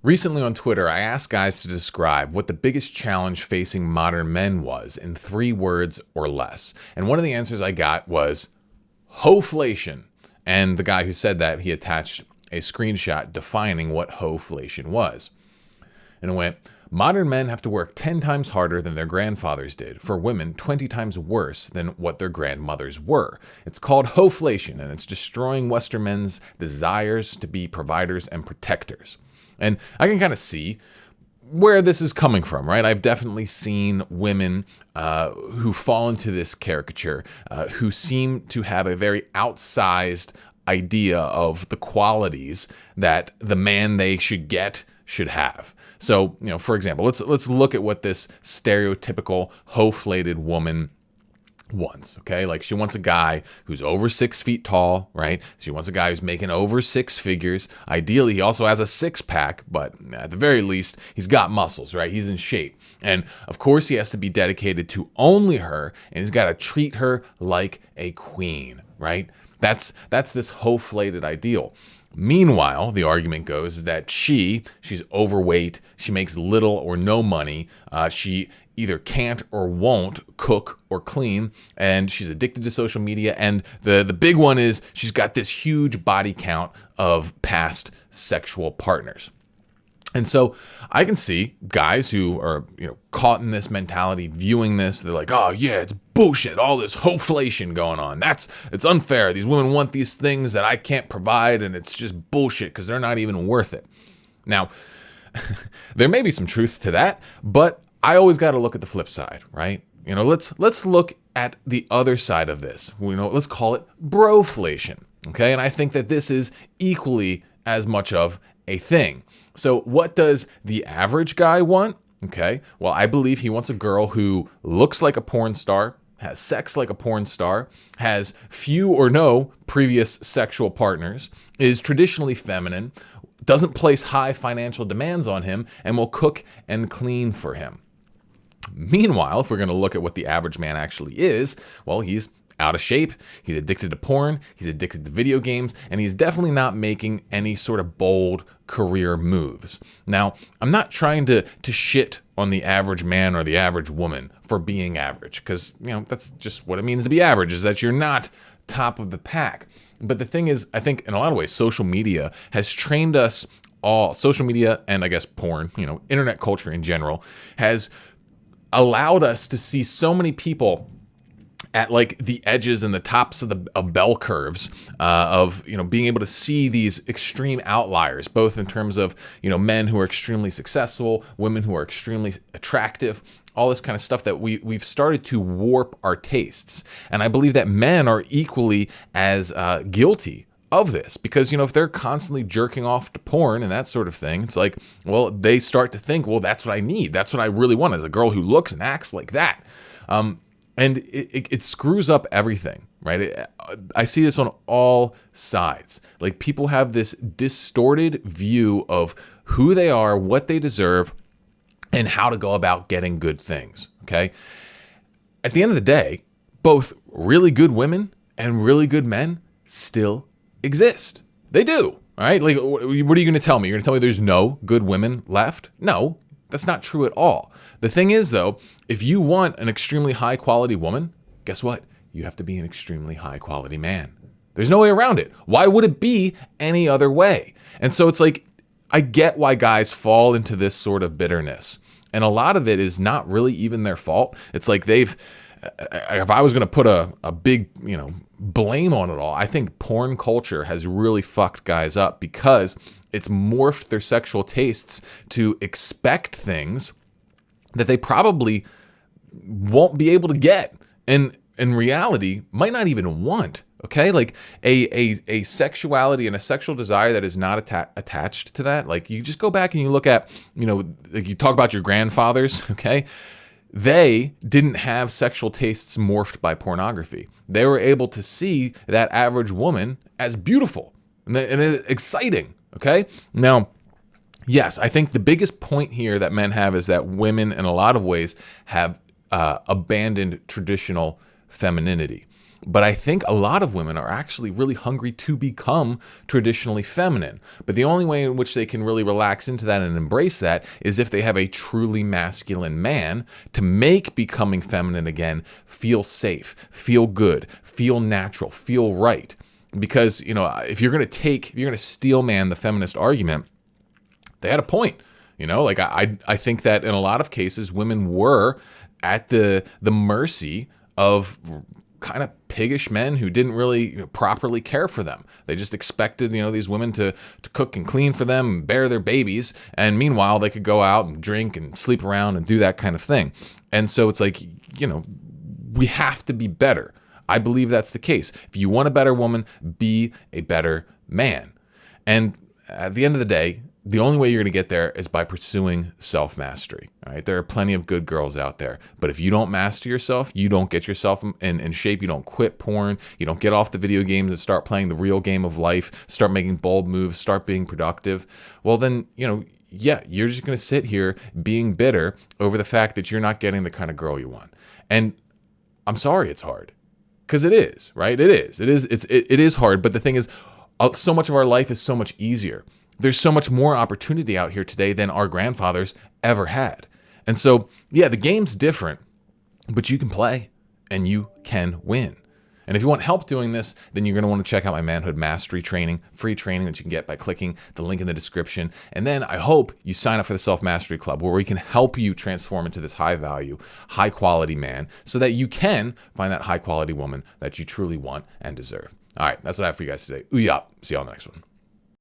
Recently on Twitter, I asked guys to describe what the biggest challenge facing modern men was in 3 words or less. And one of the answers I got was Hoeflation. And the guy who said that, he attached a screenshot defining what Hoeflation was. And it went, modern men have to work 10 times harder than their grandfathers did. For women, 20 times worse than what their grandmothers were. It's called Hoeflation, and it's destroying Western men's desires to be providers and protectors. And I can kind of see where this is coming from, right? I've definitely seen women who fall into this caricature, who seem to have a very outsized idea of the qualities that the man they should get should have. So, for example, let's look at what this stereotypical Hoeflated woman wants, okay? Like, she wants a guy who's over 6 feet tall, right? She wants a guy who's making over 6 figures. Ideally, he also has a 6-pack, but at the very least, he's got muscles, right? He's in shape. And of course, he has to be dedicated to only her, and he's got to treat her like a queen, right? That's this Hoeflated ideal. Meanwhile, the argument goes that she's overweight, she makes little or no money, she either can't or won't cook or clean, and she's addicted to social media, and the big one is she's got this huge body count of past sexual partners. And so I can see guys who are, caught in this mentality, viewing this, they're like, oh yeah, it's bullshit, all this Hoeflation going on. It's unfair. These women want these things that I can't provide, and it's just bullshit because they're not even worth it. Now, there may be some truth to that, but I always got to look at the flip side, right? Let's look at the other side of this. Let's call it Broflation, okay? And I think that this is equally as much of a thing. So what does the average guy want? Okay, well, I believe he wants a girl who looks like a porn star, has sex like a porn star, has few or no previous sexual partners, is traditionally feminine, doesn't place high financial demands on him, and will cook and clean for him. Meanwhile, if we're going to look at what the average man actually is, well, he's out of shape, he's addicted to porn, he's addicted to video games, and he's definitely not making any sort of bold career moves. Now, I'm not trying to shit on the average man or the average woman for being average, because, that's just what it means to be average, is that you're not top of the pack. But the thing is, I think in a lot of ways, social media has trained us all, social media and I guess porn, internet culture in general, has allowed us to see so many people at like the edges and the tops of bell curves of being able to see these extreme outliers, both in terms of men who are extremely successful, women who are extremely attractive, all this kind of stuff that we've started to warp our tastes. And I believe that men are equally as guilty of this, because if they're constantly jerking off to porn and that sort of thing, it's like, well, they start to think, well, that's what I need, that's what I really want, is a girl who looks and acts like that. And it screws up everything, right? I see this on all sides. Like, people have this distorted view of who they are, what they deserve, and how to go about getting good things, okay? At the end of the day, both really good women and really good men still exist. They do, all right? Like, what are you going to tell me? You're going to tell me there's no good women left? No. That's not true at all. The thing is, though, if you want an extremely high quality woman, guess what? You have to be an extremely high quality man. There's no way around it. Why would it be any other way? And so it's like, I get why guys fall into this sort of bitterness. And a lot of it is not really even their fault. It's like if I was going to put a big, blame on it all, I think porn culture has really fucked guys up, because it's morphed their sexual tastes to expect things that they probably won't be able to get, and in reality might not even want. Okay, like a sexuality and a sexual desire that is not attached to that. Like, you just go back and you look at, like, you talk about your grandfathers, okay? They didn't have sexual tastes morphed by pornography. They were able to see that average woman as beautiful and exciting, okay? Now, yes, I think the biggest point here that men have is that women, in a lot of ways, have abandoned traditional femininity. But I think a lot of women are actually really hungry to become traditionally feminine. But the only way in which they can really relax into that and embrace that is if they have a truly masculine man to make becoming feminine again feel safe, feel good, feel natural, feel right. Because, if you're going to steel man the feminist argument, they had a point. Like I think that in a lot of cases, women were at the mercy of kind of piggish men who didn't really properly care for them. They just expected, these women to cook and clean for them and bear their babies. And meanwhile, they could go out and drink and sleep around and do that kind of thing. And so it's like, we have to be better. I believe that's the case. If you want a better woman, be a better man. And at the end of the day, the only way you're going to get there is by pursuing self-mastery. All right, there are plenty of good girls out there, but if you don't master yourself, you don't get yourself in shape, you don't quit porn, you don't get off the video games and start playing the real game of life, start making bold moves, start being productive, well then, you're just going to sit here being bitter over the fact that you're not getting the kind of girl you want. And I'm sorry it's hard, because it is, right? It is hard, but the thing is, so much of our life is so much easier. There's so much more opportunity out here today than our grandfathers ever had. And so, the game's different, but you can play and you can win. And if you want help doing this, then you're going to want to check out my Manhood Mastery training, free training that you can get by clicking the link in the description. And then I hope you sign up for the Self-Mastery Club, where we can help you transform into this high-value, high-quality man so that you can find that high-quality woman that you truly want and deserve. All right, that's what I have for you guys today. Ooh-yah. See you on the next one.